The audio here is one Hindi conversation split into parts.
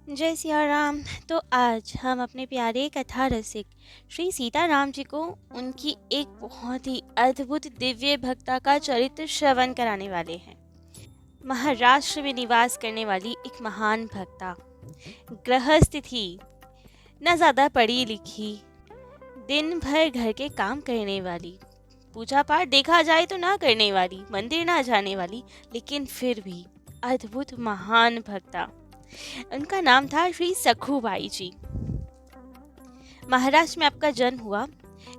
जय सिया राम। तो आज हम अपने प्यारे कथा रसिक श्री सीताराम जी को उनकी एक बहुत ही अद्भुत दिव्य भक्ता का चरित्र श्रवण कराने वाले हैं। महाराष्ट्र में निवास करने वाली एक महान भक्ता, गृहस्थ थी, न ज़्यादा पढ़ी लिखी, दिन भर घर के काम करने वाली, पूजा पाठ देखा जाए तो ना करने वाली, मंदिर ना जाने वाली, लेकिन फिर भी अद्भुत महान भक्ता। उनका नाम था श्री सखूबाई जी। महाराष्ट्र में आपका जन्म हुआ।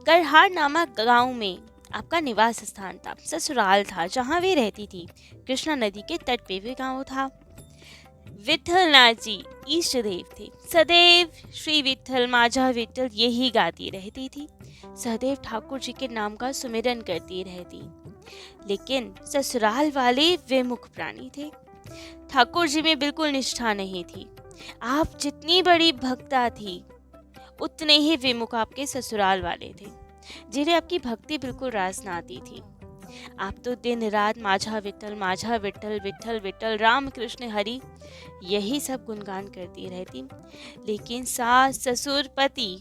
करहार नामक गांव में आपका निवास स्थान था, ससुराल था, जहां वे रहती थी। कृष्णा नदी के तट पे वे गांव था। विठलनाथ जी इष्ट देव थे। सदैव श्री विठल माझा विठल यही गाती रहती थी। सदैव ठाकुर जी के नाम का सुमिरन करती रहती। लेकिन ससुराल वाले विमुख प्राणी थे। ठाकुर जी में बिल्कुल निष्ठा नहीं थी। आप जितनी बड़ी भक्ता थी उतने ही विमुख आपके ससुराल वाले थे, जिन्हें आपकी भक्ति बिल्कुल रास ना आती थी। आप तो दिन रात माझा विठल विठल विठल राम कृष्ण हरि यही सब गुणगान करती रहती। लेकिन सास ससुर पति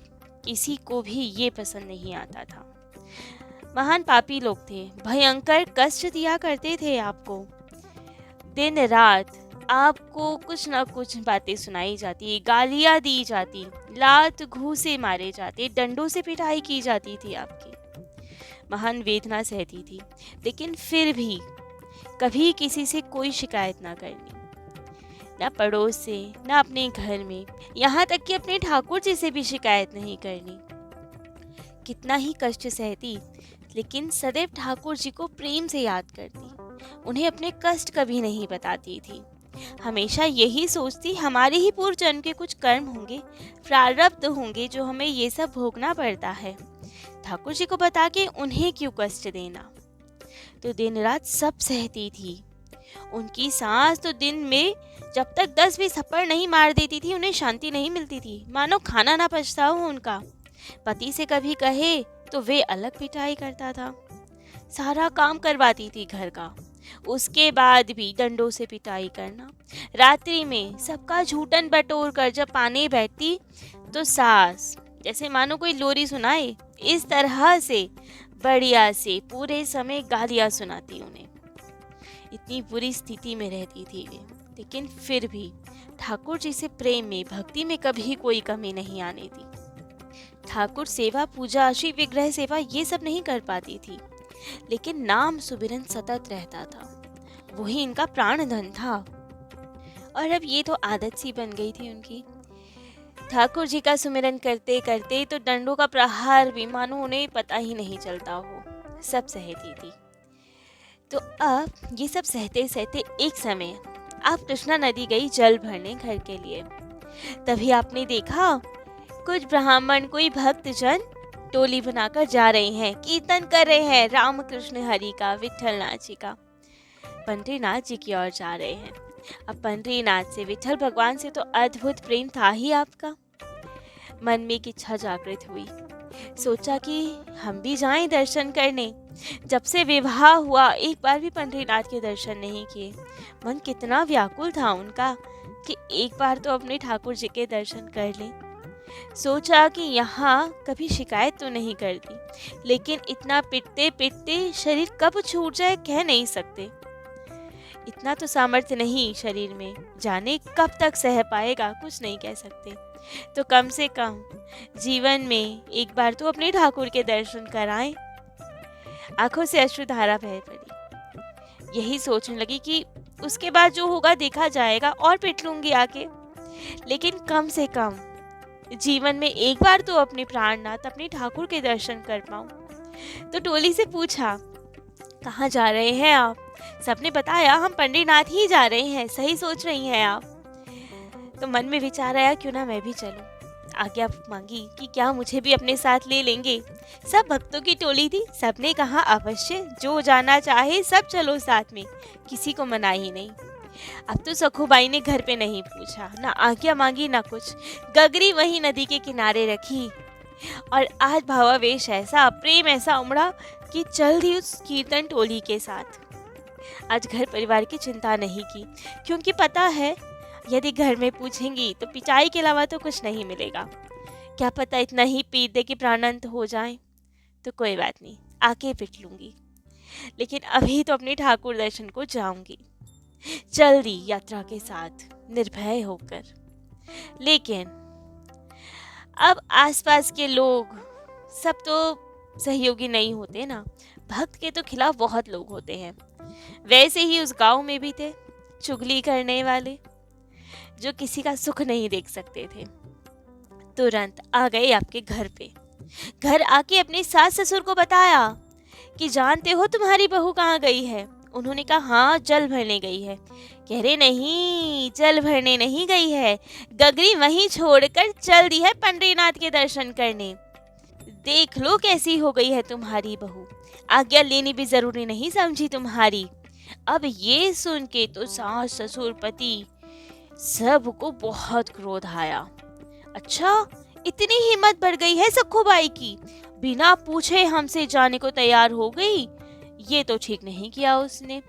किसी को भी ये पसंद नहीं आता था। महान पापी लोग थे, भयंकर कष्ट दिया करते थे आपको। दिन रात आपको कुछ ना कुछ बातें सुनाई जाती, गालियां दी जाती, लात घूंसे मारे जाते, डंडों से पिटाई की जाती थी आपकी। महान वेदना सहती थी, लेकिन फिर भी कभी किसी से कोई शिकायत ना करनी, ना पड़ोस से, ना अपने घर में, यहाँ तक कि अपने ठाकुर जी से भी शिकायत नहीं करनी। कितना ही कष्ट सहती, लेकिन सदैव ठाकुर जी को प्रेम से याद करती। उन्हें अपने कष्ट कभी नहीं बताती थी। हमेशा यही सोचती, हमारे ही पूर्व जन्म के कुछ कर्म होंगे, प्रारब्ध होंगे, जो हमें ये सब भोगना पड़ता है। ठाकुर जी को बता के उन्हें क्यों कष्ट देना। तो दिन रात सब सहती थी। उनकी सास तो दिन में जब तक 10-20 थप्पड़ नहीं मार देती थी, उन्हें शांति नहीं मिलती थी, मानो खाना ना पचता हो उनका। पति से कभी कहे तो वे अलग पिटाई करता था। सारा काम करवाती थी घर का, उसके बाद भी डंडों से पिटाई करना। रात्रि में सबका झूठन बटोर कर जब पाने बैठती तो सास जैसे मानो कोई लोरी सुनाए, इस तरह से बढ़िया से पूरे समय गालियां सुनाती उन्हें। इतनी बुरी स्थिति में रहती थी वे, लेकिन फिर भी ठाकुर जी से प्रेम में, भक्ति में कभी कोई कमी नहीं आने दी। ठाकुर सेवा, पूजा, श्री विग्रह सेवा ये सब नहीं कर पाती थी, लेकिन नाम सुमिरन सतत रहता था। वही इनका प्राण धन था। और अब ये तो आदत सी बन गई थी उनकी। ठाकुर जी का सुमिरन करते करते तो डंडों का प्रहार भी मानो उन्हें पता ही नहीं चलता हो, सब सहती थी। तो अब ये सब सहते सहते एक समय आप कृष्णा नदी गई जल भरने घर के लिए। तभी आपने देखा कुछ ब्राह्मण, कोई भक्तजन टोली बनाकर जा रहे हैं, कीर्तन कर रहे हैं राम कृष्ण हरि का, विठलनाथ जी का। पंडरीनाथ जी की ओर जा रहे हैं। अब पंडरीनाथ से, विठल भगवान से तो अद्भुत प्रेम था ही आपका। मन में एक इच्छा जागृत हुई। सोचा कि हम भी जाएं दर्शन करने। जब से विवाह हुआ एक बार भी पंडरीनाथ के दर्शन नहीं किए। मन कितना व्याकुल था उनका कि एक बार तो अपने ठाकुर जी के दर्शन कर लें। सोचा कि यहाँ कभी शिकायत तो नहीं करती, लेकिन इतना पिटते पिटते शरीर कब छूट जाए कह नहीं सकते। इतना तो सामर्थ्य नहीं शरीर में, जाने कब तक सह पाएगा, कुछ नहीं कह सकते। तो कम से कम जीवन में एक बार तो अपने ठाकुर के दर्शन कराएं। आंखों से अश्रुधारा बह पड़ी। यही सोचने लगी कि उसके बाद जो होगा देखा जाएगा, और पिट लूंगी आके, लेकिन कम से कम जीवन में एक बार तो अपने प्राणनाथ, अपने ठाकुर के दर्शन कर पाऊं। तो टोली से पूछा, कहाँ जा रहे हैं आप? सबने बताया हम पंडरीनाथ ही जा रहे हैं। सही सोच रही हैं आप? तो मन में विचार आया, क्यों ना मैं भी चलूं। आज्ञा मांगी कि क्या मुझे भी अपने साथ ले लेंगे। सब भक्तों की टोली थी, सबने कहा अवश्य, जो जाना चाहे सब चलो साथ में, किसी को मना ही नहीं। अब तो सखूबाई ने घर पे नहीं पूछा, ना आज्ञा मांगी, ना कुछ। गगरी वही नदी के किनारे रखी और आज भावावेश ऐसा, प्रेम ऐसा उमड़ा कि चल दी उस कीर्तन टोली के साथ। आज घर परिवार की चिंता नहीं की, क्योंकि पता है यदि घर में पूछेंगी तो पिटाई के अलावा तो कुछ नहीं मिलेगा। क्या पता इतना ही पीट दे कि प्राणांत हो जाए। तो कोई बात नहीं, आके पिट लूंगी, लेकिन अभी तो अपने ठाकुर दर्शन को जाऊंगी, जल्दी यात्रा के साथ निर्भय होकर। लेकिन अब आसपास के लोग सब तो सहयोगी नहीं होते ना, भक्त के तो खिलाफ बहुत लोग होते हैं। वैसे ही उस गांव में भी थे चुगली करने वाले, जो किसी का सुख नहीं देख सकते थे। तुरंत आ गए आपके घर पे। घर आके अपने सास ससुर को बताया कि जानते हो तुम्हारी बहू कहाँ गई है। उन्होंने कहा हाँ, जल भरने गई है। कह रहे नहीं, जल भरने नहीं गई है, गगरी वहीं छोड़कर चल दी है पंडरीनाथ के दर्शन करने। देख लो कैसी हो गई है तुम्हारी बहू, आज्ञा लेनी भी जरूरी नहीं समझी तुम्हारी। अब ये सुन के तो सास ससुर पति सबको बहुत क्रोध आया। अच्छा, इतनी हिम्मत बढ़ गई है सखुबाई की, बिना पूछे हमसे जाने को तैयार हो गई। ये तो ठीक नहीं किया उसने।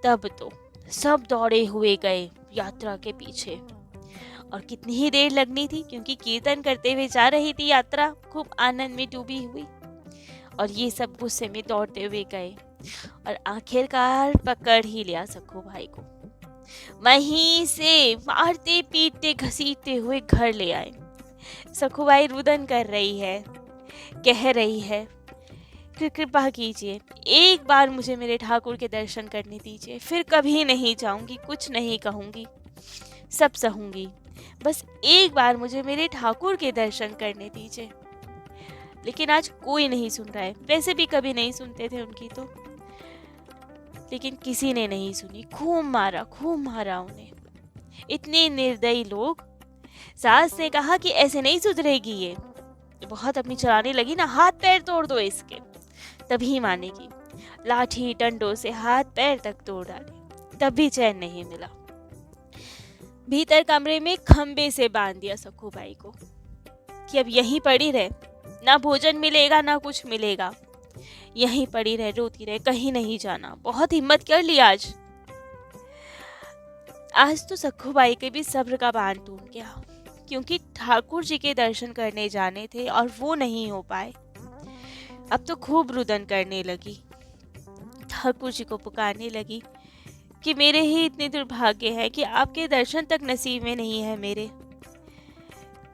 तब तो सब दौड़े हुए गए यात्रा के पीछे, और कितनी ही देर लगनी थी, क्योंकि कीर्तन करते हुए जा रही थी यात्रा, खूब आनंद में डूबी हुई। और ये सब गुस्से में दौड़ते हुए गए और आखिरकार पकड़ ही लिया सखू भाई को। वहीं से मारते पीटते घसीटते हुए घर ले आए। सखू भाई रुदन कर रही है, कह रही है कृपा कीजिए, एक बार मुझे मेरे ठाकुर के दर्शन करने दीजिए, फिर कभी नहीं जाऊंगी, कुछ नहीं कहूंगी, सब सहूंगी, बस एक बार मुझे मेरे ठाकुर के दर्शन करने दीजिए। लेकिन आज कोई नहीं सुन रहा है। वैसे भी कभी नहीं सुनते थे उनकी तो, लेकिन किसी ने नहीं सुनी। खूब मारा उन्हें। इतने निर्दयी लोग। सास ने कहा कि ऐसे नहीं सुधरेगी ये, बहुत अपनी चलाने लगी ना, हाथ पैर तोड़ दो इसके, तभी मानेगी। लाठी डंडों से हाथ पैर तक तोड़ डाले, तब भी चैन नहीं मिला। भीतर कमरे में खंबे से बांध दिया सखू भाई को कि अब यहीं पड़ी रहे, ना भोजन मिलेगा ना कुछ मिलेगा, यहीं पड़ी रहे, रोती रहे, कहीं नहीं जाना। बहुत हिम्मत कर ली आज तो सखू भाई के भी सब्र का बांध टूट गया, क्योंकि ठाकुर जी के दर्शन करने जाने थे और वो नहीं हो पाए। अब तो खूब रुदन करने लगी, ठाकुर जी को पुकारने लगी कि मेरे ही इतने दुर्भाग्य है कि आपके दर्शन तक नसीब में नहीं है मेरे।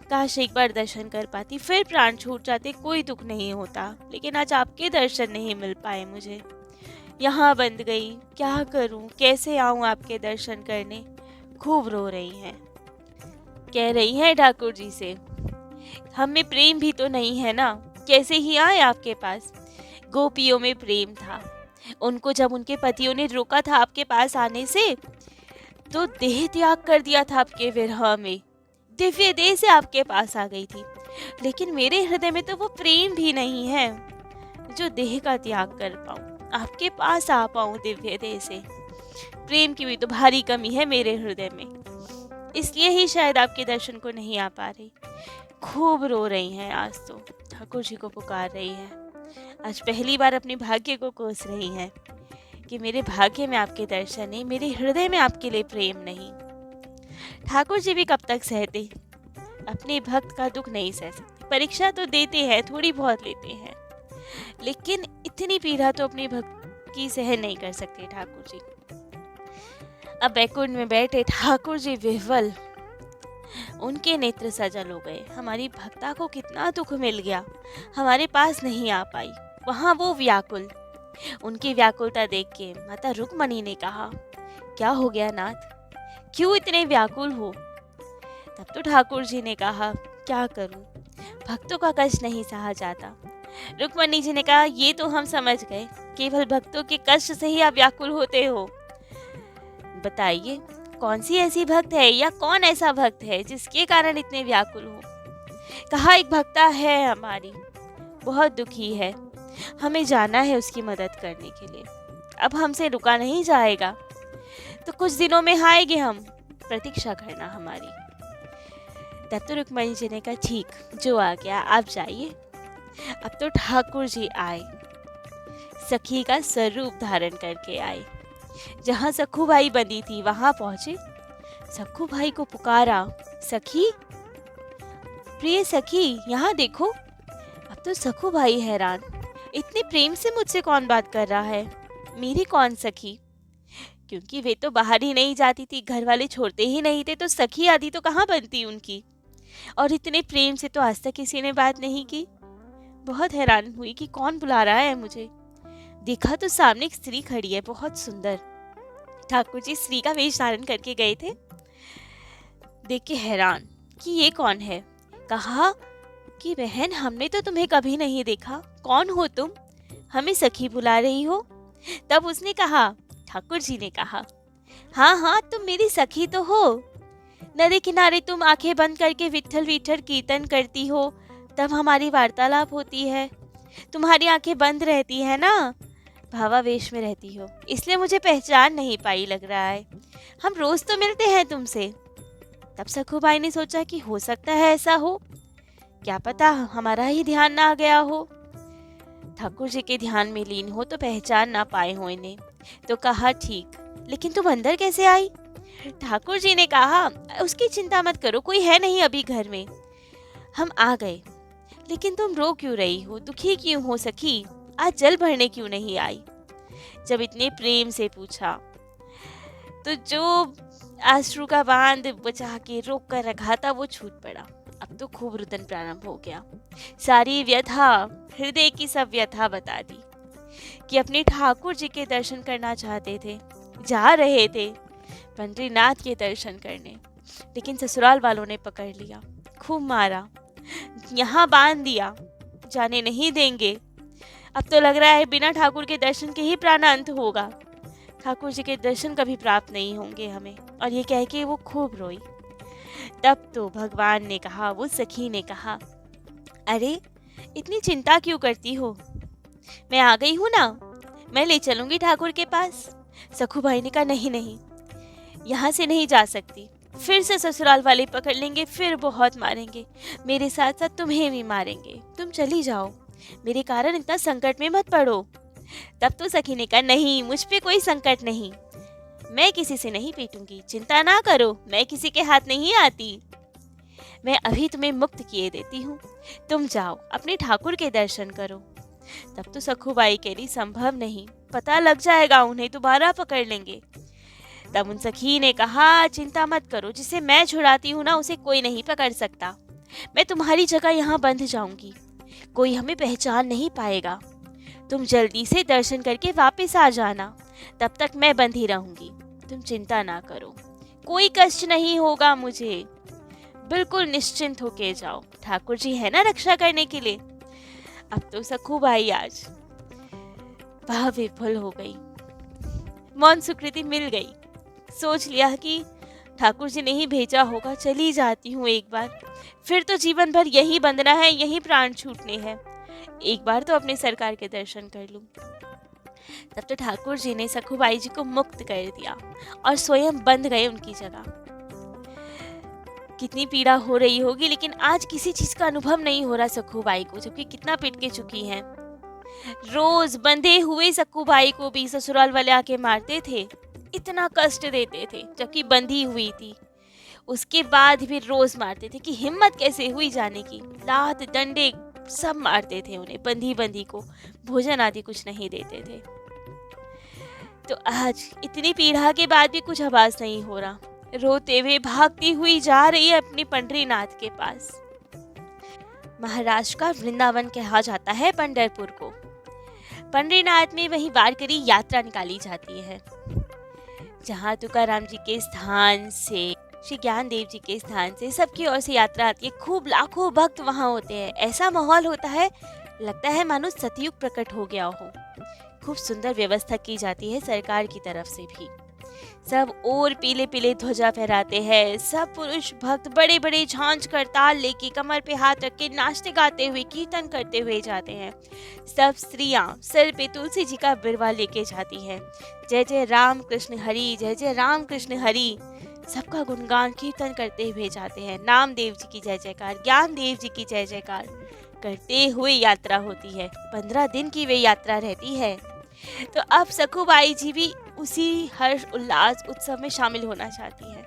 काश एक बार दर्शन कर पाती, फिर प्राण छूट जाते, कोई दुख नहीं होता, लेकिन आज आपके दर्शन नहीं मिल पाए मुझे। यहाँ बंद गई, क्या करूं, कैसे आऊं आपके दर्शन करने। खूब रो रही हैं, कह रही हैं ठाकुर जी से हम में प्रेम भी तो नहीं है ना, कैसे ही आए आपके पास। गोपियों में प्रेम था, उनको जब उनके पतियों ने रोका था आपके पास आने से, तो देह त्याग कर दिया था आपके विरह में, दिव्य देह से आपके पास आ गई थी। लेकिन मेरे हृदय में तो वो प्रेम भी नहीं है जो देह का त्याग कर पाऊं, आपके पास आ पाऊं दिव्य देह से। प्रेम की भी तो भारी कमी है मेरे हृदय में, इसलिए ही शायद आपके दर्शन को नहीं आ पा रही। खूब रो रही हैं आज तो, ठाकुर जी को पुकार रही है। आज पहली बार अपने भाग्य को कोस रही हैं कि मेरे भाग्य में आपके दर्शन नहीं, मेरे हृदय में आपके लिए प्रेम नहीं। ठाकुर जी भी कब तक सहते, अपने भक्त का दुख नहीं सह सकते। परीक्षा तो देते हैं, थोड़ी बहुत लेते हैं, लेकिन इतनी पीड़ा तो अपने भक्त की सहन नहीं कर सकते ठाकुर जी। अब बैकुंठ में बैठे ठाकुर जी विह्वल, उनके नेत्र सजल हो गए। हमारी भक्ता को कितना दुख मिल गया, हमारे पास नहीं आ पाई, वहाँ वो व्याकुल। उनकी व्याकुलता देख के माता रुक्मणी ने कहा, क्या हो गया नाथ, क्यों इतने व्याकुल हो। तब तो ठाकुर जी ने कहा, क्या करूं, भक्तों का कष्ट नहीं सहा जाता। रुक्मणी जी ने कहा, ये तो हम समझ गए, केवल भक्तों के कष्ट से ही आप व्याकुल होते हो। बताइए कौन सी ऐसी भक्त है या कौन ऐसा भक्त है जिसके कारण इतने व्याकुल हो। कहा, एक भक्ता है हमारी, बहुत दुखी है, हमें जाना है उसकी मदद करने के लिए, अब हमसे रुका नहीं जाएगा, तो कुछ दिनों में आएंगे हम, प्रतीक्षा करना हमारी। तब तो रुक्मणी जी ने कहा, ठीक, जो आ गया आप जाइए। अब तो ठाकुर जी आए, सखी का स्वरूप धारण करके आए। जहाँ सखूबाई बंदी थी वहां पहुंचे, सखू भाई को पुकारा, सखी, प्रिय सखी, यहाँ देखो। अब तो सखू भाई हैरान, इतने प्रेम से मुझसे कौन बात कर रहा है? मेरी कौन सखी? क्योंकि वे तो बाहर ही नहीं जाती थी, घर वाले छोड़ते ही नहीं थे, तो सखी आदि तो कहाँ बनती उनकी। और इतने प्रेम से तो आज तक किसी ने बात नहीं की। बहुत हैरान हुई कि कौन बुला रहा है मुझे। देखा तो सामने एक स्त्री खड़ी है, बहुत सुंदर। ठाकुर जी स्त्री का वेश धारण करके गए थे। देख के हैरान कि ये कौन है। कहा कि बहन, हमने तो तुम्हें कभी नहीं देखा, कौन हो तुम? हमें सखी बुला रही हो? तब उसने कहा, ठाकुर जी ने कहा, हाँ हाँ, तुम मेरी सखी तो हो। नदी किनारे तुम आंखें बंद करके विट्ठल विट्ठल कीर्तन करती हो, तब हमारी वार्तालाप होती है। तुम्हारी आंखें बंद रहती है ना, भावावेश में रहती हो, इसलिए मुझे पहचान नहीं पाई लग रहा है। हम रोज तो मिलते हैं तुमसे। तब सखूबाई ने सोचा कि हो सकता है ऐसा हो, क्या पता हमारा ही ध्यान ना आ गया हो। ठाकुर जी के ध्यान में लीन हो तो पहचान ना पाए हो इन्हें। तो कहा, ठीक, लेकिन तुम अंदर कैसे आई? ठाकुर जी ने कहा, उसकी चिंता मत करो, कोई है नहीं अभी घर में, हम आ गए। लेकिन तुम रो क्यों रही हो, दुखी क्यों हो सखी? आज जल भरने क्यों नहीं आई? जब इतने प्रेम से पूछा तो जो आंसू का बांध बचा के रोक कर रखा था वो छूट पड़ा। अब तो खूब रुदन प्रारंभ हो गया। सारी व्यथा, हृदय की सब व्यथा बता दी कि अपने ठाकुर जी के दर्शन करना चाहते थे, जा रहे थे पंडरीनाथ के दर्शन करने, लेकिन ससुराल वालों ने पकड़ लिया, खूब मारा, यहाँ बांध दिया, जाने नहीं देंगे। अब तो लग रहा है बिना ठाकुर के दर्शन के ही प्राणांत होगा, ठाकुर जी के दर्शन कभी प्राप्त नहीं होंगे हमें। और ये कह के वो खूब रोई। तब तो भगवान ने कहा, वो सखी ने कहा, अरे इतनी चिंता क्यों करती हो, मैं आ गई हूँ ना, मैं ले चलूंगी ठाकुर के पास। सखू भाई ने कहा, नहीं नहीं, यहाँ से नहीं जा सकती, फिर से ससुराल वाले पकड़ लेंगे, फिर बहुत मारेंगे, मेरे साथ साथ तुम्हें भी मारेंगे, तुम चली जाओ, मेरे कारण इतना संकट में मत पड़ो। तब तो सखी ने कहा, नहीं, मुझ पे कोई संकट नहीं, मैं किसी से नहीं पीटूंगी, चिंता ना करो, मैं किसी के हाथ नहीं आती, मैं अभी तुम्हें मुक्त किए देती हूँ, तुम जाओ अपने ठाकुर के दर्शन करो। तब तो सखूबाई कह रही, संभव नहीं, पता लग जाएगा उन्हें, दोबारा पकड़ लेंगे। तब उन सखी ने कहा, चिंता मत करो, जिसे मैं छुड़ाती हूँ ना, उसे कोई नहीं पकड़ सकता, मैं तुम्हारी जगह यहाँ बंध जाऊंगी, कोई हमें पहचान नहीं पाएगा, तुम जल्दी से दर्शन करके वापस आ जाना, तब तक मैं बंधी रहूंगी, तुम चिंता ना करो, कोई कष्ट नहीं होगा मुझे, बिल्कुल निश्चिंत होके जाओ, ठाकुर जी है ना रक्षा करने के लिए। अब तो सखूबाई आज भाव विफल हो गई, मौन स्वीकृति मिल गई, सोच लिया कि ठाकुर जी ने ही भेजा होगा, चली जाती हूँ एक बार, फिर तो जीवन भर यही बंधना है, यही प्राण छूटने हैं, एक बार तो अपने सरकार के दर्शन कर लूं। तब तो ठाकुर जी ने सखूबाई जी को मुक्त कर दिया और स्वयं बंध गए उनकी जगह। कितनी पीड़ा हो रही होगी, लेकिन आज किसी चीज का अनुभव नहीं हो रहा सखूबाई को, जबकि कितना पीट के चुकी हैं। रोज बंधे हुए सखूबाई को भी ससुराल वाले आके मारते थे, इतना कष्ट देते थे, जबकि बंधी हुई थी, उसके बाद भी रोज मारते थे कि हिम्मत कैसे हुई जाने की, लात डंडे सब मारते थे उन्हें, बंधी बंधी को भोजन आदि कुछ नहीं देते थे। तो आज इतनी पीड़ा के बाद भी कुछ आवाज नहीं हो रहा, रोते हुए भागती हुई जा रही है अपने पंडरीनाथ के पास। महाराष्ट्र का वृंदावन कहा जाता है पंढरपुर को। पंडरीनाथ में वही वारकरी यात्रा निकाली जाती है, जहाँ तुकाराम जी के स्थान से, श्री ज्ञान देव जी के स्थान से सबकी ओर से यात्रा आती है, खूब लाखों भक्त वहाँ होते हैं, ऐसा माहौल होता है, लगता है मानो सतयुग प्रकट हो गया हो। खूब सुंदर व्यवस्था की जाती है सरकार की तरफ से भी, सब और पीले पीले ध्वजा फहराते हैं, सब पुरुष भक्त बड़े बड़े झांझ करताल लेके कमर पे हाथ रख के नाचते गाते हुए कीर्तन करते हुए जाते हैं। सब स्त्रियां सर पे तुलसी जी का बिरवा लेके जाती हैं, जय जय राम कृष्ण हरि, जय जय राम कृष्ण हरि, सबका गुणगान कीर्तन करते हुए जाते हैं। नामदेव जी की जय जयकार, ज्ञान देव जी की जय जयकार करते हुए यात्रा होती है। 15 दिन की वे यात्रा रहती है। तो अब सखूबाई जी भी उसी हर्ष उल्लास उत्सव में शामिल होना चाहती है।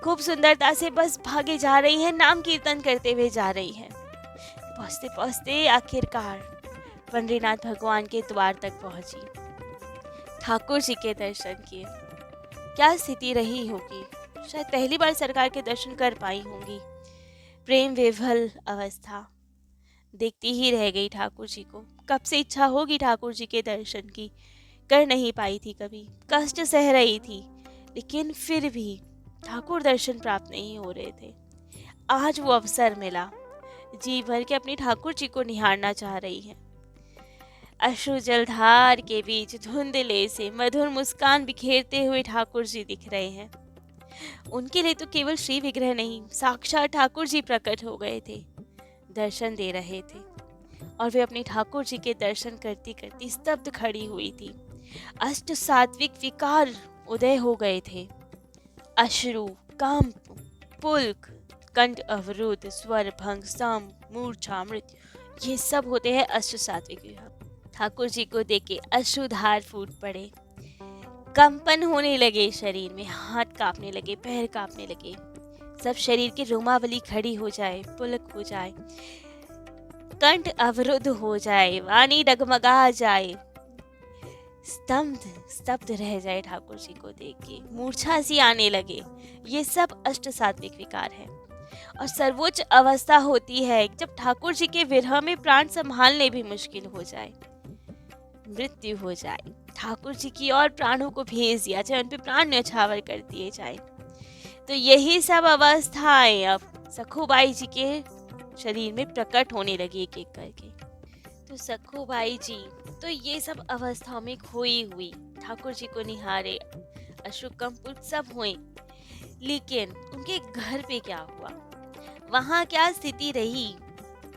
खूब सुंदरता से बस भागे जा रही है, नाम कीर्तन करते हुए जा रही है। पहुँचते पहुँचते आखिरकार पंडरीनाथ भगवान के द्वार तक पहुंची, ठाकुर जी के दर्शन किए। क्या स्थिति रही होगी, शायद पहली बार सरकार के दर्शन कर पाई होंगी। प्रेम विभल अवस्था, देखती ही रह गई ठाकुर जी को। कब से इच्छा होगी ठाकुर जी के दर्शन की, कर नहीं पाई थी कभी, कष्ट सह रही थी, लेकिन फिर भी ठाकुर दर्शन प्राप्त नहीं हो रहे थे। आज वो अवसर मिला, जी भर के अपनी ठाकुर जी को निहारना चाह रही है। अश्रु जलधार के बीच धुंधले से मधुर मुस्कान बिखेरते हुए ठाकुर जी दिख रहे हैं। उनके लिए तो केवल श्री विग्रह नहीं, साक्षात ठाकुर जी प्रकट हो गए थे, दर्शन दे रहे थे। और वे अपने ठाकुर जी के दर्शन करती करती स्तब्ध खड़ी हुई थी। अष्ट सात्विक विकार उदय हो गए थे। अश्रु, कंप, पुल्क, कंठ अवरुद्ध, स्वर भंग, सम, मूर्छा, मृत्यु, ये सब होते हैं अष्ट सात्विक विकार। ठाकुर जी को देख के अश्रुधार फूट पड़े, कंपन होने लगे शरीर में, हाथ कांपने लगे, पैर कांपने लगे, सब शरीर की रोमावली खड़ी हो जाए, पुलक हो जाए, कंठ अवरुद्ध हो जाए, वाणी डगमगा जाए, स्तब्ध रह जाए ठाकुर जी को देख के, मूर्छा सी आने लगे। ये सब अष्ट सात्विक विकार है। और सर्वोच्च अवस्था होती है जब ठाकुर जी के विरह में प्राण संभालने भी मुश्किल हो जाए, मृत्यु हो जाए, ठाकुर जी की और प्राणों को भेज दिया जाए, उन पे प्राण न्यौछावर कर दिए जाए। तो यही सब अवस्थाएं अब सखुबाई जी के शरीर में प्रकट होने लगी एक एक करके। तो सखुबाई जी तो ये सब अवस्थाओं में खोई हुई ठाकुर जी को निहारे, अश्रुकंप सब हुए, लेकिन उनके घर पे क्या हुआ, वहां क्या स्थिति रही,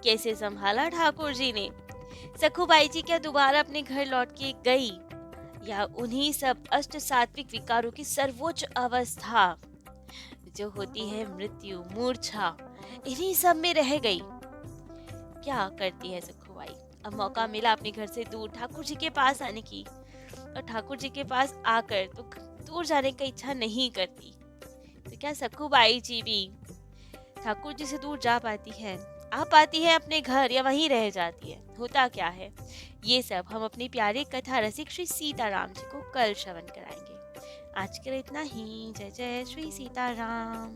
कैसे संभाला ठाकुर जी ने? सखुबाई जी क्या दोबारा अपने घर लौट के गई, या उन्हीं सब अष्ट सात्विक विकारों की सर्वोच्च अवस्था जो होती है मृत्यु, मूर्छा, इन्हीं सब में रह गई? क्या करती है सखुबाई? अब मौका मिला अपने घर से दूर ठाकुर जी के पास आने की, और ठाकुर जी के पास आकर तो दूर जाने की इच्छा नहीं करती। तो क्या सखुबाई जी भी ठाकुर जी से दूर जा पाती है, आ पाती है अपने घर, या वहीं रह जाती है? होता क्या है, ये सब हम अपने प्यारे कथा रसिक श्री सीताराम जी को कल श्रवण कराएंगे। आज के लिए इतना ही। जय जय श्री सीताराम।